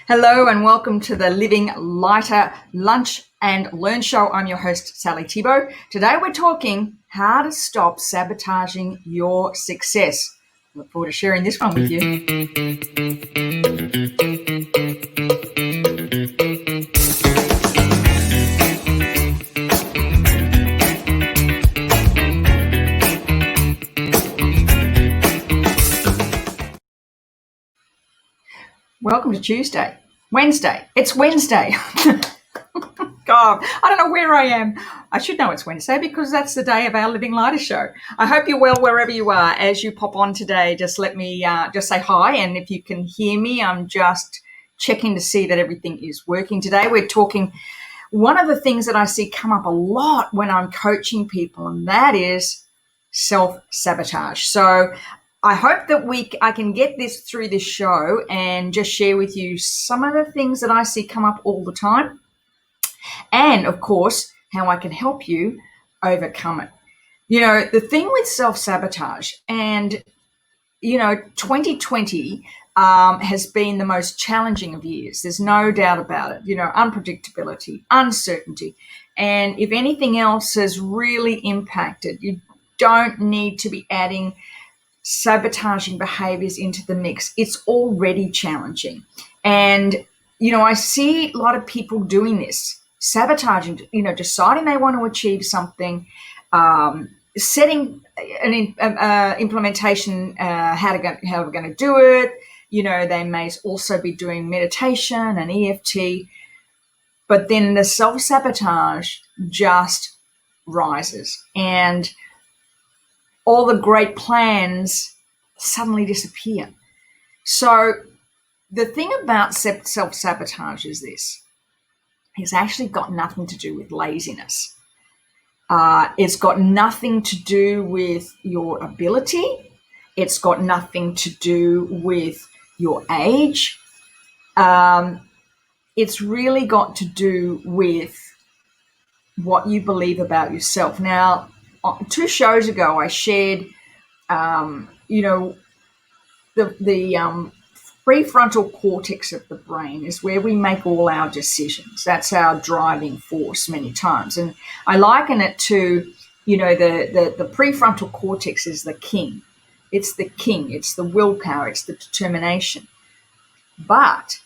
Hello and welcome to the Living Lighter Lunch and Learn Show. I'm your host, Sally Thibault. Today we're talking how to stop sabotaging your success. I look forward to sharing this one with you. Welcome to Wednesday. It's Wednesday. God, I don't know where I am. I should know it's Wednesday because that's the day of our Living Lighter show. I hope you're well wherever you are. As you pop on today, just let me just say hi. And if you can hear me, I'm just checking to see that everything is working. Today we're talking one of the things that I see come up a lot when I'm coaching people, and that is self-sabotage. So I hope that I can get this through this show and just share with you some of the things that I see come up all the time. And of course, how I can help you overcome it. You know, the thing with self-sabotage, and, 2020 has been the most challenging of years. There's no doubt about it. Unpredictability, uncertainty. And if anything else has really impacted, you don't need to be adding sabotaging behaviors into the mix. It's already challenging. And, I see a lot of people doing this, sabotaging, deciding they want to achieve something, setting an implementation, how we're going to do it. They may also be doing meditation and EFT, but then the self-sabotage just rises and all the great plans suddenly disappear. So the thing about self-sabotage is this. It's actually got nothing to do with laziness. It's got nothing to do with your ability. It's got nothing to do with your age. It's really got to do with what you believe about yourself. Now, 2 shows ago, I shared, the prefrontal cortex of the brain is where we make all our decisions. That's our driving force many times. And I liken it to, the prefrontal cortex is the king. It's the king. It's the willpower. It's the determination. But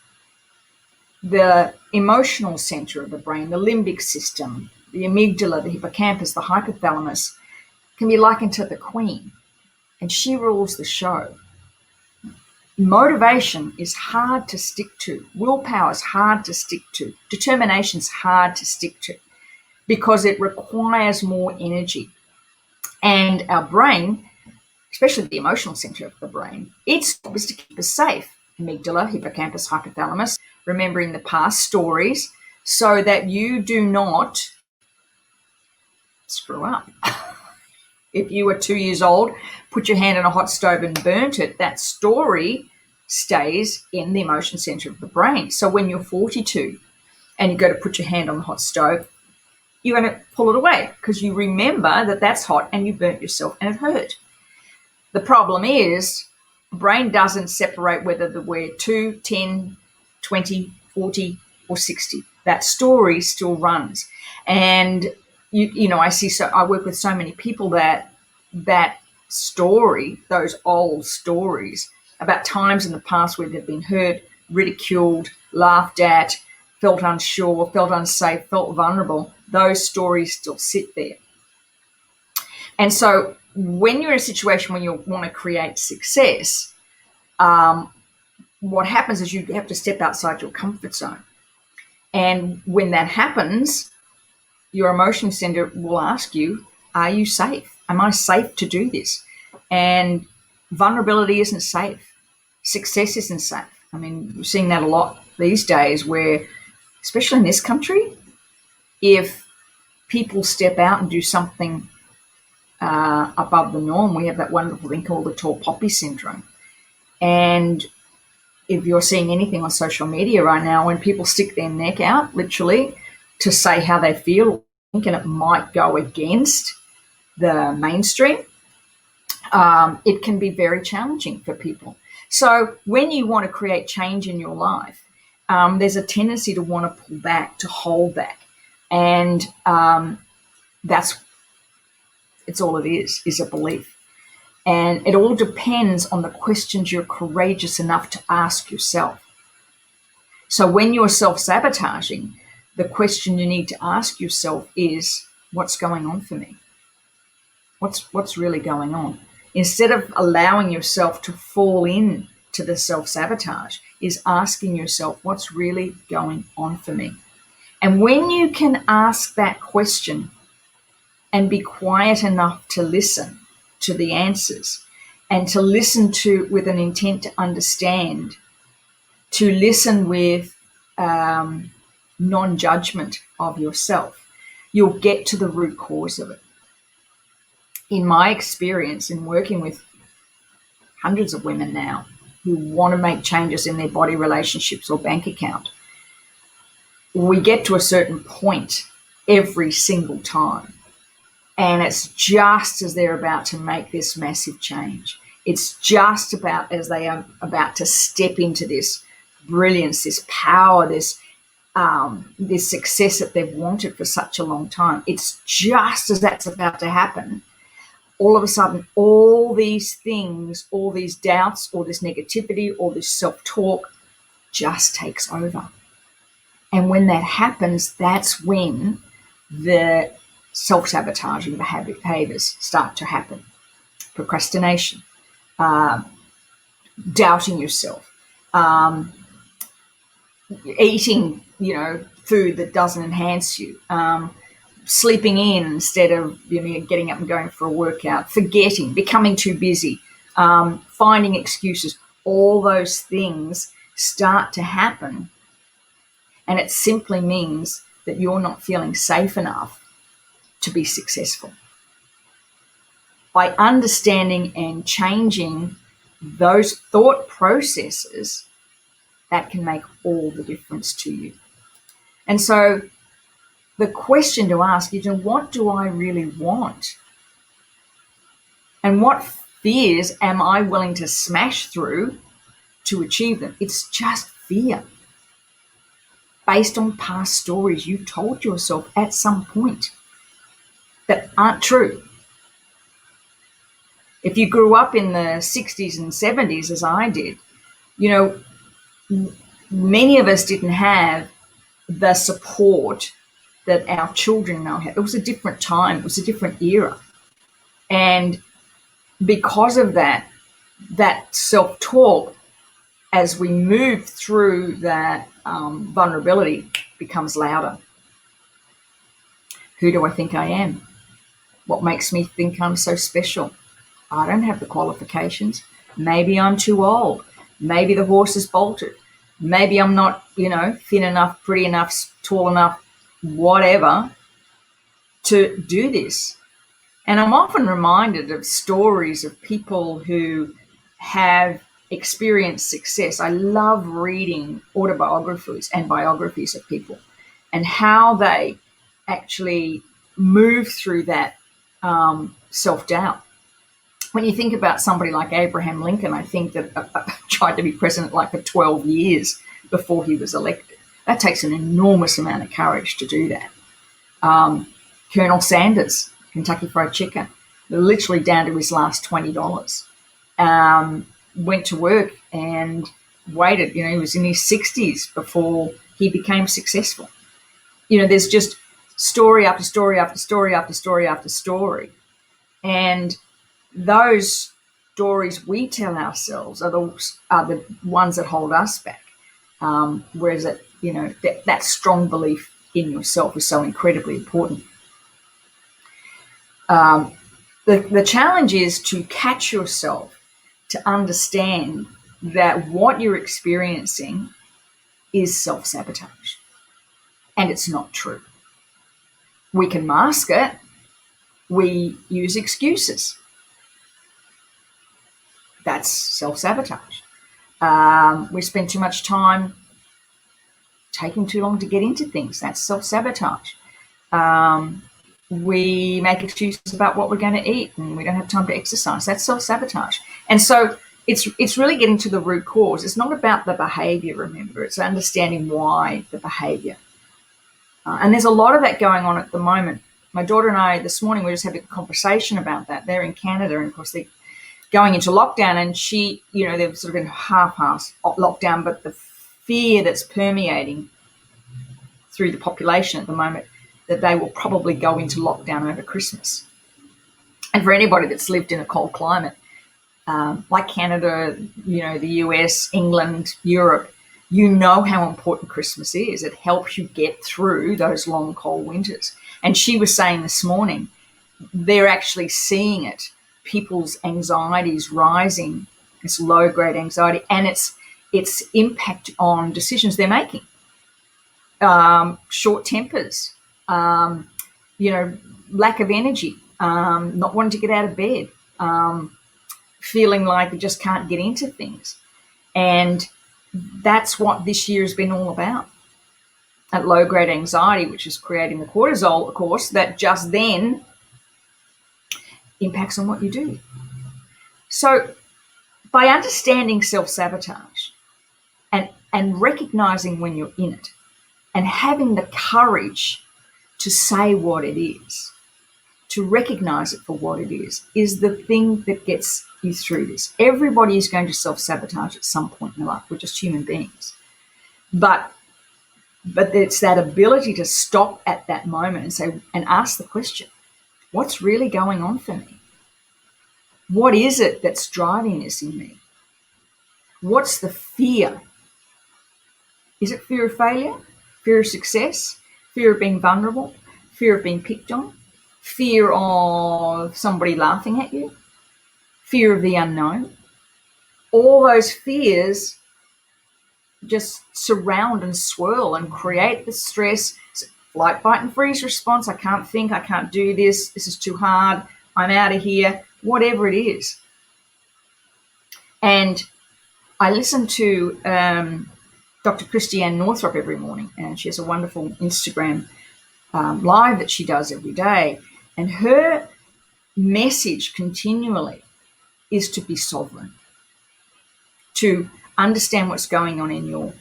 the emotional center of the brain, the limbic system, the amygdala, the hippocampus, the hypothalamus, can be likened to the queen, and she rules the show. Motivation is hard to stick to. Willpower is hard to stick to. Determination is hard to stick to because it requires more energy. And our brain, especially the emotional center of the brain, its job is to keep us safe. Amygdala, hippocampus, hypothalamus, remembering the past stories so that you do not screw up. If you were 2 years old, put your hand on a hot stove and burnt it, that story stays in the emotion center of the brain. So when you're 42 and you go to put your hand on the hot stove, you're going to pull it away because you remember that that's hot and you burnt yourself and it hurt. The problem is the brain doesn't separate whether we're 2, 10, 20, 40 or 60. That story still runs. And I work with so many people that story, those old stories about times in the past where they've been hurt, ridiculed, laughed at, felt unsure, felt unsafe, felt vulnerable, those stories still sit there. And so when you're in a situation where you want to create success, what happens is you have to step outside your comfort zone. And when that happens, your emotion center will ask you, are you safe? Am I safe to do this? And vulnerability isn't safe. Success isn't safe. I mean, we're seeing that a lot these days where, especially in this country, if people step out and do something above the norm, we have that wonderful thing called the tall poppy syndrome. And if you're seeing anything on social media right now, when people stick their neck out, literally, to say how they feel, and it might go against the mainstream, it can be very challenging for people. So when you want to create change in your life, there's a tendency to want to pull back, to hold back. And it's all it is a belief. And it all depends on the questions you're courageous enough to ask yourself. So when you're self-sabotaging, the question you need to ask yourself is, what's going on for me? What's really going on? Instead of allowing yourself to fall in to the self-sabotage, is asking yourself, what's really going on for me? And when you can ask that question and be quiet enough to listen to the answers and to listen to with an intent to understand, to listen with non-judgment of yourself, you'll get to the root cause of it. In my experience in working with hundreds of women now who want to make changes in their body, relationships, or bank account, we get to a certain point every single time. And it's just as they're about to make this massive change. It's just about as they are about to step into this brilliance, this power, this success that they've wanted for such a long time. It's just as that's about to happen, all of a sudden, all these things, all these doubts, all this negativity, all this self-talk just takes over. And when that happens, that's when the self-sabotaging behaviors start to happen. Procrastination, doubting yourself, eating, food that doesn't enhance you, sleeping in instead of getting up and going for a workout, forgetting, becoming too busy, finding excuses. All those things start to happen, and it simply means that you're not feeling safe enough to be successful. By understanding and changing those thought processes, that can make all the difference to you. And so the question to ask is, what do I really want? And what fears am I willing to smash through to achieve them? It's just fear based on past stories you've told yourself at some point that aren't true. If you grew up in the 60s and 70s, as I did, many of us didn't have the support that our children now have. It was a different time. It was a different era. And because of that self-talk, as we move through that vulnerability, becomes louder. Who do I think I am? What makes me think I'm so special? I don't have the qualifications. Maybe I'm too old. Maybe the horse is bolted. Maybe I'm not, thin enough, pretty enough, tall enough, whatever, to do this. And I'm often reminded of stories of people who have experienced success. I love reading autobiographies and biographies of people and how they actually move through that self-doubt. When you think about somebody like Abraham Lincoln, I think that tried to be president for 12 years before he was elected. That takes an enormous amount of courage to do that. Colonel Sanders, Kentucky Fried Chicken, literally down to his last $20. Went to work and waited. He was in his 60s before he became successful. There's just story after story after story after story after story. And those stories we tell ourselves are the ones that hold us back. Whereas that strong belief in yourself is so incredibly important. The challenge is to catch yourself, to understand that what you're experiencing is self-sabotage, and it's not true. We can mask it. We use excuses. That's self-sabotage. We spend too much time taking too long to get into things. That's self-sabotage. We make excuses about what we're going to eat and we don't have time to exercise. That's self-sabotage. And so it's really getting to the root cause. It's not about the behavior, remember. It's understanding why the behavior. And there's a lot of that going on at the moment. My daughter and I, this morning, we were just having a conversation about that. They're in Canada, and of course they're going into lockdown, and she, they're sort of in half-half lockdown, but the fear that's permeating through the population at the moment that they will probably go into lockdown over Christmas. And for anybody that's lived in a cold climate, like Canada, the US, England, Europe, how important Christmas is. It helps you get through those long, cold winters. And she was saying this morning, they're actually seeing it. People's anxieties rising, this low-grade anxiety, and its impact on decisions they're making. Short tempers, lack of energy, not wanting to get out of bed, feeling like they just can't get into things. And that's what this year has been all about. That low-grade anxiety, which is creating the cortisol, of course, that just then impacts on what you do. So by understanding self-sabotage and recognizing when you're in it and having the courage to say what it is, to recognize it for what it is the thing that gets you through this. Everybody is going to self-sabotage at some point in their life. We're just human beings. But it's that ability to stop at that moment and say, and ask the question, what's really going on for me? What is it that's driving this in me? What's the fear? Is it fear of failure? Fear of success? Fear of being vulnerable? Fear of being picked on? Fear of somebody laughing at you? Fear of the unknown? All those fears just surround and swirl and create the stress, flight, fight, and freeze response. I can't think, I can't do this, this is too hard, I'm out of here, whatever it is. And I listen to Dr. Christiane Northrup every morning, and she has a wonderful Instagram live that she does every day. And her message continually is to be sovereign, to understand what's going on in your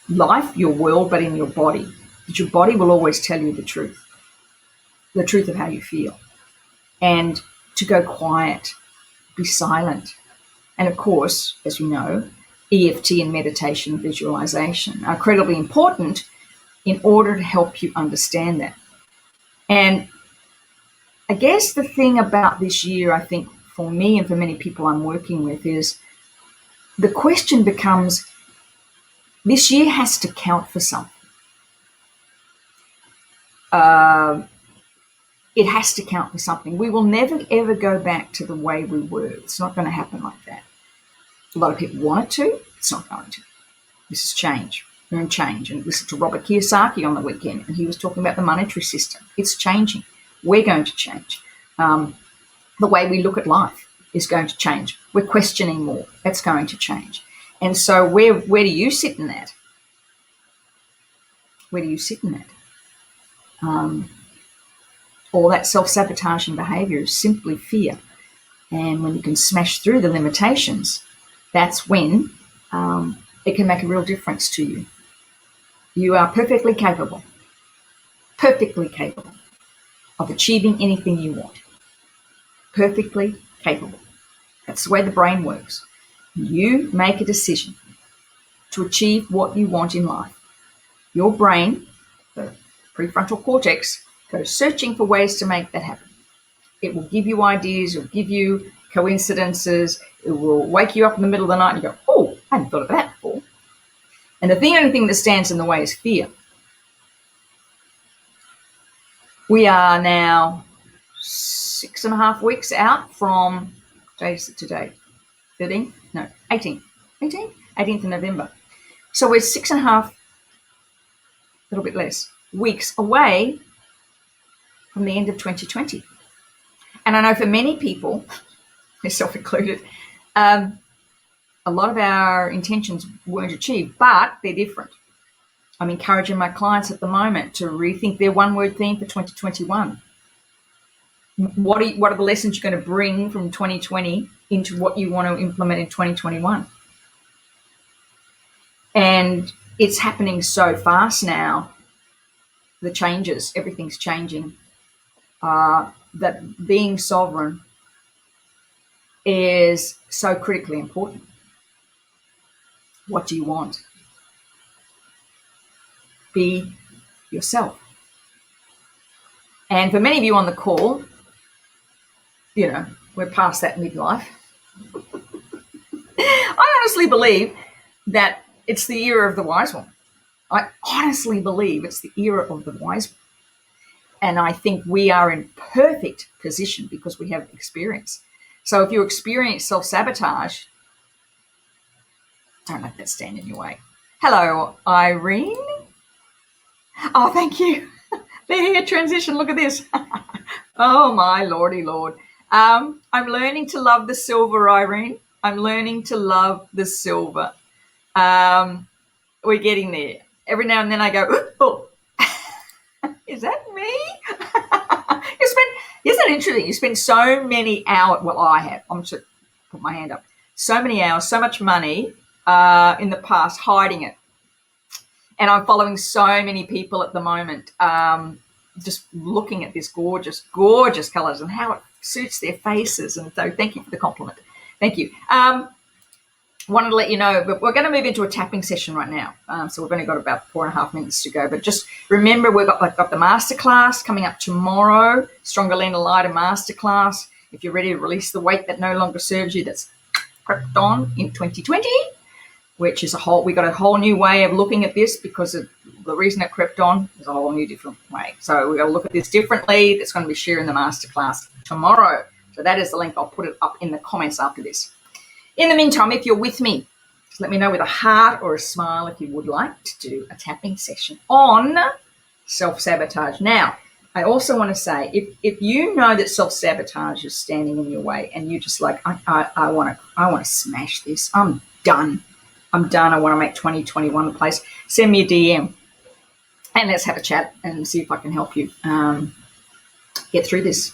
life, your world, but in your body. That your body will always tell you the truth of how you feel. And to go quiet, be silent. And of course, as you know, EFT and meditation and visualization are incredibly important in order to help you understand that. And I guess the thing about this year, I think for me and for many people I'm working with, is the question becomes, this year has to count for something. It has to count for something. We will never, ever go back to the way we were. It's not going to happen like that. A lot of people want it to. It's not going to. This is change. We're in change. And listen to Robert Kiyosaki on the weekend, and he was talking about the monetary system. It's changing. We're going to change. The way we look at life is going to change. We're questioning more. That's going to change. And so where do you sit in that? Where do you sit in that? All that self-sabotaging behavior is simply fear. And when you can smash through the limitations, that's when it can make a real difference to you. You are perfectly capable of achieving anything you want. Perfectly capable. That's the way the brain works. You make a decision to achieve what you want in life. Your brain, the prefrontal cortex, goes searching for ways to make that happen. It will give you ideas, it will give you coincidences, it will wake you up in the middle of the night and you go, oh, I hadn't thought of that before. And the only thing that stands in the way is fear. We are now 6.5 weeks out from, what day is it today? 13th? No, 18th. 18th of November. So we're 6.5, a little bit less, weeks away from the end of 2020. And I know for many people, myself included, a lot of our intentions weren't achieved, but they're different. I'm encouraging my clients at the moment to rethink their one-word theme for 2021. What are the lessons you're going to bring from 2020 into what you want to implement in 2021. And it's happening so fast now, the changes, everything's changing, that being sovereign is so critically important. What do you want? Be yourself. And for many of you on the call, you know, we're past that midlife. I honestly believe that it's the era of the wise one. I honestly believe it's the era of the wise one. And I think we are in perfect position because we have experience. So if you experience self-sabotage, don't let that stand in your way. Hello, Irene. Oh, thank you. There, transition. Look at this. Oh, my lordy lord. I'm learning to love the silver, Irene. I'm learning to love the silver. We're getting there. Every now and then I go, oh, is that me? Isn't that interesting? You spend so many hours. Well, I have. I'm just put my hand up. So many hours, so much money in the past hiding it. And I'm following so many people at the moment, just looking at this gorgeous, gorgeous colours and how it suits their faces. And so thank you for the compliment. Thank you. Wanted to let you know, but we're going to move into a tapping session right now. So we've only got about 4.5 minutes to go. But just remember, we've got the masterclass coming up tomorrow, Stronger, Leaner, Lighter masterclass. If you're ready to release the weight that no longer serves you, that's crept on in 2020, which is we got a whole new way of looking at this because of the reason it crept on is a whole new different way. So we're going to look at this differently. That's going to be sharing the masterclass tomorrow. So that is the link. I'll put it up in the comments after this. In the meantime, if you're with me, just let me know with a heart or a smile if you would like to do a tapping session on self-sabotage. Now, I also want to say, if you know that self-sabotage is standing in your way and you're just like, I want to smash this. I'm done. I want to make 2021 a place. Send me a DM and let's have a chat and see if I can help you get through this.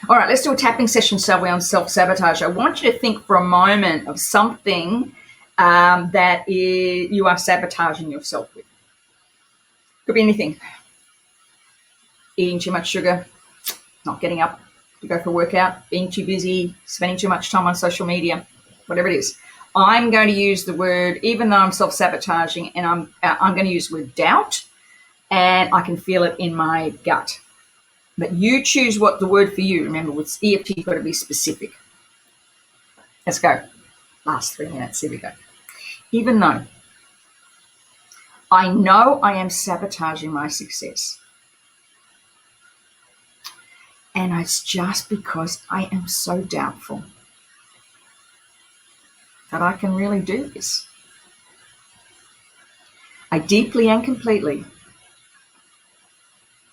All right, let's do a tapping session, shall we, on self-sabotage. I want you to think for a moment of something that you are sabotaging yourself with. Could be anything. Eating too much sugar, not getting up to go for a workout, being too busy, spending too much time on social media, whatever it is. I'm going to use the word, even though I'm self-sabotaging, and I'm going to use the word doubt, and I can feel it in my gut. But you choose what the word for you. Remember, with EFT, you've got to be specific. Let's go. Last 3 minutes. Here we go. Even though I know I am sabotaging my success, and it's just because I am so doubtful that I can really do this. I deeply and completely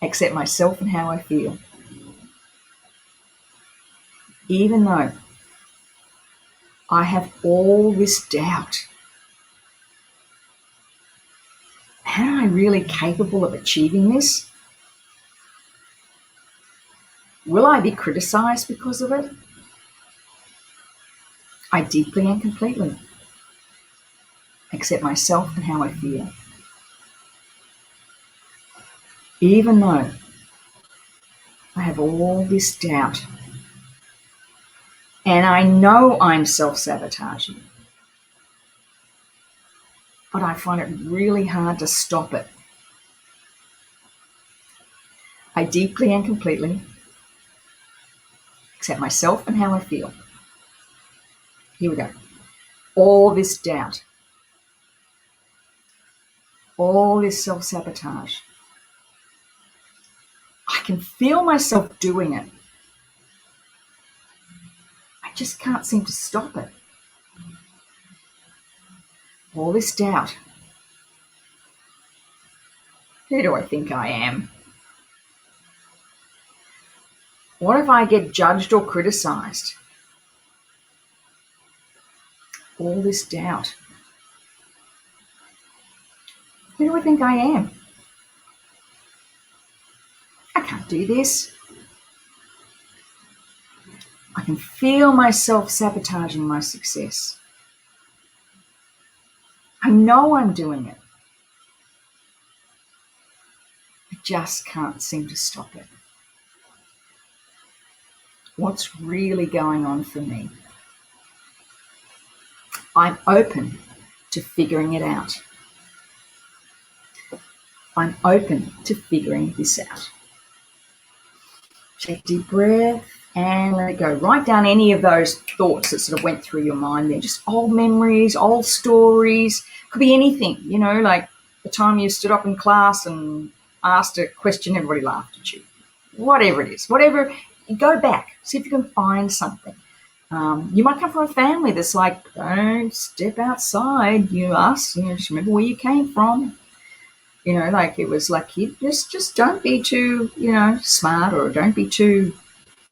accept myself and how I feel, even though I have all this doubt. Am I really capable of achieving this? Will I be criticized because of it? I deeply and completely accept myself and how I feel, even though I have all this doubt. And I know I'm self-sabotaging, but I find it really hard to stop it. I deeply and completely accept myself and how I feel. Here we go. All this doubt, all this self-sabotage, I can feel myself doing it. I just can't seem to stop it. All this doubt. Who do I think I am? What if I get judged or criticized? All this doubt. Who do I think I am? I can't do this. I can feel myself sabotaging my success. I know I'm doing it. I just can't seem to stop it. What's really going on for me? I'm open to figuring it out. I'm open to figuring this out. Take a deep breath and let it go. Write down any of those thoughts that sort of went through your mind there. Just old memories, old stories. Could be anything, like the time you stood up in class and asked a question, everybody laughed at you. Whatever it is, go back. See if you can find something. You might come from a family that's like, don't step outside. You just remember where you came from. Like it was like, you just don't be too, smart, or don't be too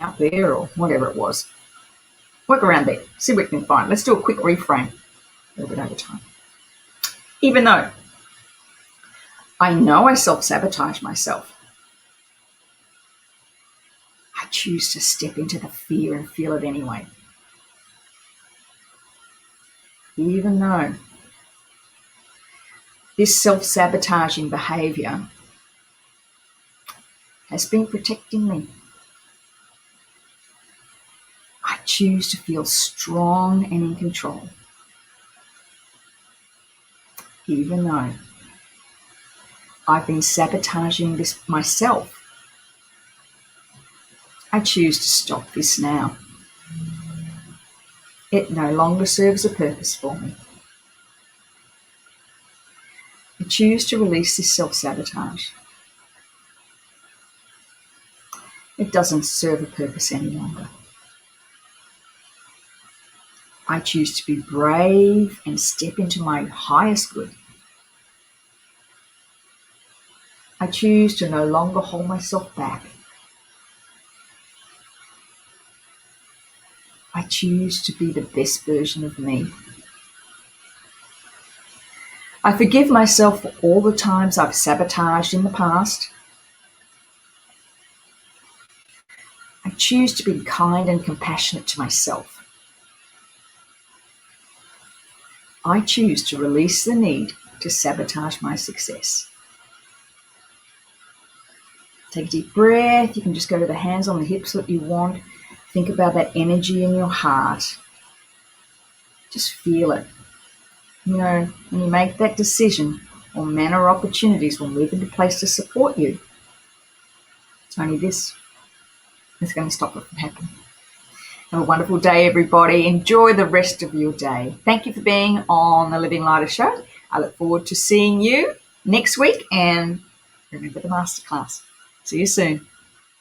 out there, or whatever it was. Work around there. See what we can find. Let's do a quick reframe a little bit over time. Even though I know I self-sabotage myself, I choose to step into the fear and feel it anyway. Even though this self-sabotaging behavior has been protecting me, I choose to feel strong and in control. Even though I've been sabotaging this myself, I choose to stop this now. It no longer serves a purpose for me. I choose to release this self-sabotage. It doesn't serve a purpose any longer. I choose to be brave and step into my highest good. I choose to no longer hold myself back. I choose to be the best version of me. I forgive myself for all the times I've sabotaged in the past. I choose to be kind and compassionate to myself. I choose to release the need to sabotage my success. Take a deep breath. You can just go to the hands on the hips that you want. Think about that energy in your heart. Just feel it. When you make that decision, all manner of opportunities will move into place to support you. It's only this that's going to stop it from happening. Have a wonderful day, everybody. Enjoy the rest of your day. Thank you for being on the Living Lighter Show. I look forward to seeing you next week, and remember the masterclass. See you soon.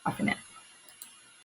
Bye for now.